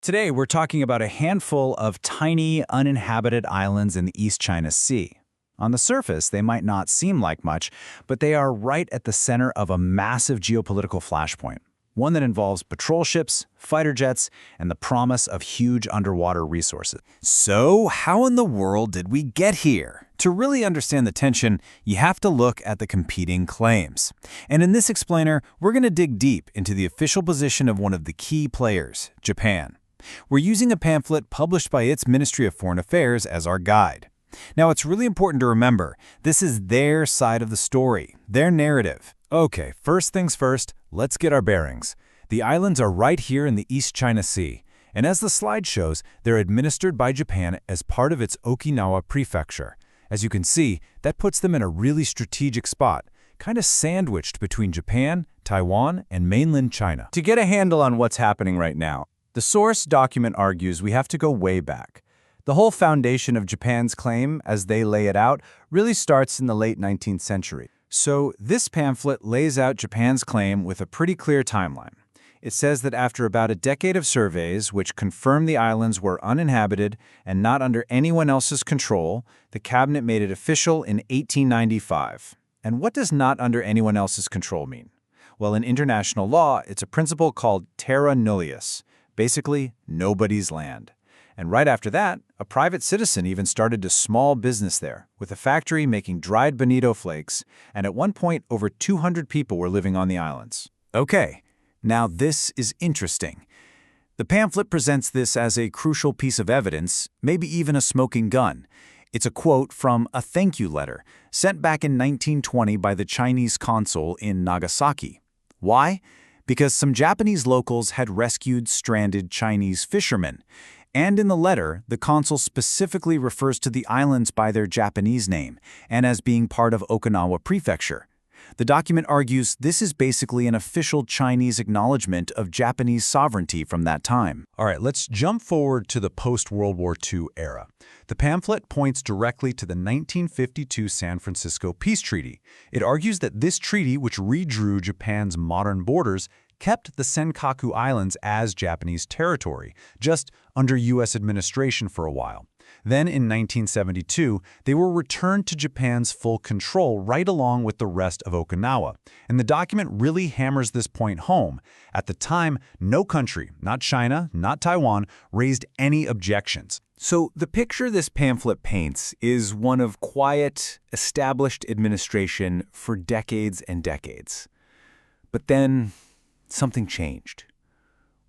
Today, we're talking about a handful of tiny, uninhabited islands in the East China Sea. On the surface, they might not seem like much, but they are right at the center of a massive geopolitical flashpoint, one that involves patrol ships, fighter jets, and the promise of huge underwater resources. So, how in the world did we get here? To really understand the tension, you have to look at the competing claims. And in this explainer, we're going to dig deep into the official position of one of the key players, Japan. We're using a pamphlet published by its Ministry of Foreign Affairs as our guide. Now, it's really important to remember, this is their side of the story, their narrative. Okay, first things first, let's get our bearings. The islands are right here in the East China Sea, and as the slide shows, they're administered by Japan as part of its Okinawa prefecture. As you can see, that puts them in a really strategic spot, kind of sandwiched between Japan, Taiwan, and mainland China. To get a handle on what's happening right now, the source document argues we have to go way back. The whole foundation of Japan's claim, as they lay it out, really starts in the late 19th century. So this pamphlet lays out Japan's claim with a pretty clear timeline. It says that after about a decade of surveys, which confirmed the islands were uninhabited and not under anyone else's control, the cabinet made it official in 1895. And what does not under anyone else's control mean? Well, in international law, it's a principle called terra nullius, basically nobody's land. And right after that, a private citizen even started a small business there, with a factory making dried bonito flakes, and at one point over 200 people were living on the islands. Okay, now this is interesting. The pamphlet presents this as a crucial piece of evidence, maybe even a smoking gun. It's a quote from a thank you letter sent back in 1920 by the Chinese consul in Nagasaki. Why? Because some Japanese locals had rescued stranded Chinese fishermen. And in the letter, the consul specifically refers to the islands by their Japanese name and as being part of Okinawa Prefecture. The document argues this is basically an official Chinese acknowledgement of Japanese sovereignty from that time. All right, let's jump forward to the post-World War II era. The pamphlet points directly to the 1952 San Francisco Peace Treaty. It argues that this treaty, which redrew Japan's modern borders, kept the Senkaku Islands as Japanese territory, just under U.S. administration for a while. Then in 1972, they were returned to Japan's full control right along with the rest of Okinawa. And the document really hammers this point home. At the time, no country, not China, not Taiwan, raised any objections. So the picture this pamphlet paints is one of quiet, established administration for decades and decades. But then something changed.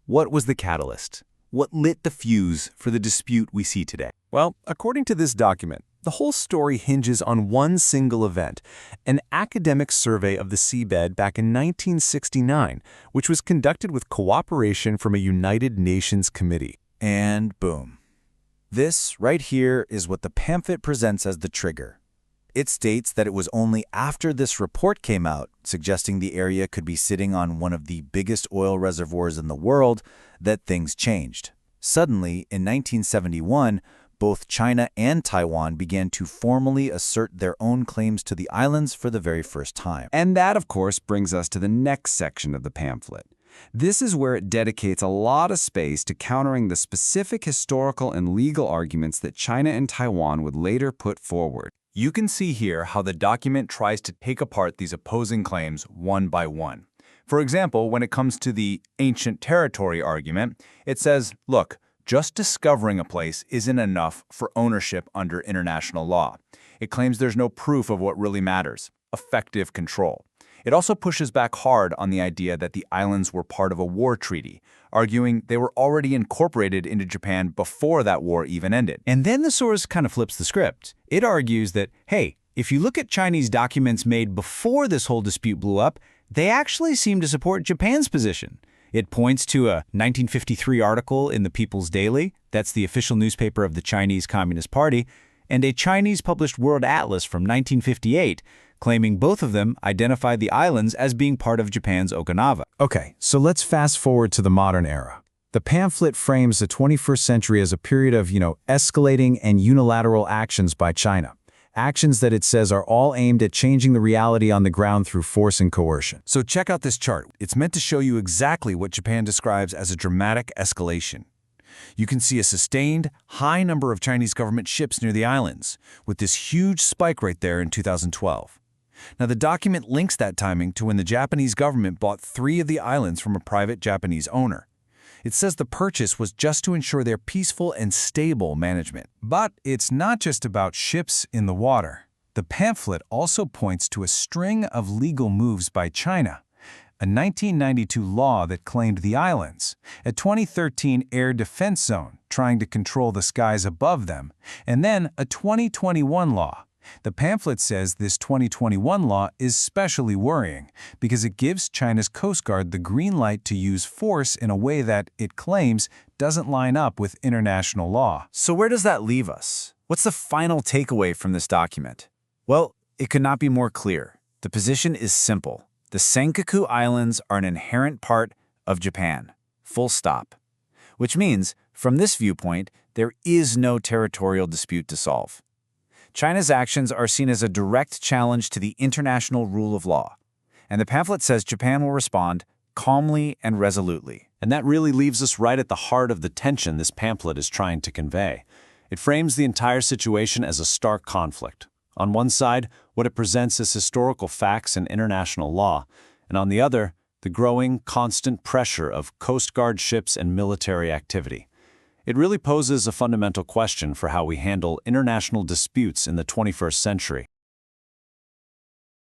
What was the catalyst? What lit the fuse for the dispute we see today? Well, according to this document, the whole story hinges on one single event, an academic survey of the seabed back in 1969, which was conducted with cooperation from a United Nations committee. And boom. This right here is what the pamphlet presents as the trigger. It states that it was only after this report came out, suggesting the area could be sitting on one of the biggest oil reservoirs in the world, that things changed. Suddenly, in 1971, both China and Taiwan began to formally assert their own claims to the islands for the very first time. And that, of course, brings us to the next section of the pamphlet. This is where it dedicates a lot of space to countering the specific historical and legal arguments that China and Taiwan would later put forward. You can see here how the document tries to take apart these opposing claims one by one. For example, when it comes to the ancient territory argument, it says, look, just discovering a place isn't enough for ownership under international law. It claims there's no proof of what really matters, effective control. It also pushes back hard on the idea that the islands were part of a war treaty, arguing they were already incorporated into Japan before that war even ended. And then the source kind of flips the script. It argues that, hey, if you look at Chinese documents made before this whole dispute blew up, they actually seem to support Japan's position. It points to a 1953 article in the People's Daily, that's the official newspaper of the Chinese Communist Party, and a Chinese-published World Atlas from 1958, claiming both of them identify the islands as being part of Japan's Okinawa. Okay, so let's fast forward to the modern era. The pamphlet frames the 21st century as a period of, escalating and unilateral actions by China. Actions that it says are all aimed at changing the reality on the ground through force and coercion. So check out this chart. It's meant to show you exactly what Japan describes as a dramatic escalation. You can see a sustained, high number of Chinese government ships near the islands, with this huge spike right there in 2012. Now, the document links that timing to when the Japanese government bought 3 of the islands from a private Japanese owner. It says the purchase was just to ensure their peaceful and stable management. But it's not just about ships in the water. The pamphlet also points to a string of legal moves by China. A 1992 law that claimed the islands, a 2013 air defense zone trying to control the skies above them, and then a 2021 law. The pamphlet says this 2021 law is especially worrying because it gives China's Coast Guard the green light to use force in a way that, it claims, doesn't line up with international law. So where does that leave us? What's the final takeaway from this document? Well, it could not be more clear. The position is simple. The Senkaku Islands are an inherent part of Japan. Full stop. Which means, from this viewpoint, there is no territorial dispute to solve. China's actions are seen as a direct challenge to the international rule of law, and the pamphlet says Japan will respond calmly and resolutely. And that really leaves us right at the heart of the tension this pamphlet is trying to convey. It frames the entire situation as a stark conflict. On one side, what it presents as historical facts and international law, and on the other, the growing, constant pressure of Coast Guard ships and military activity. It really poses a fundamental question for how we handle international disputes in the 21st century.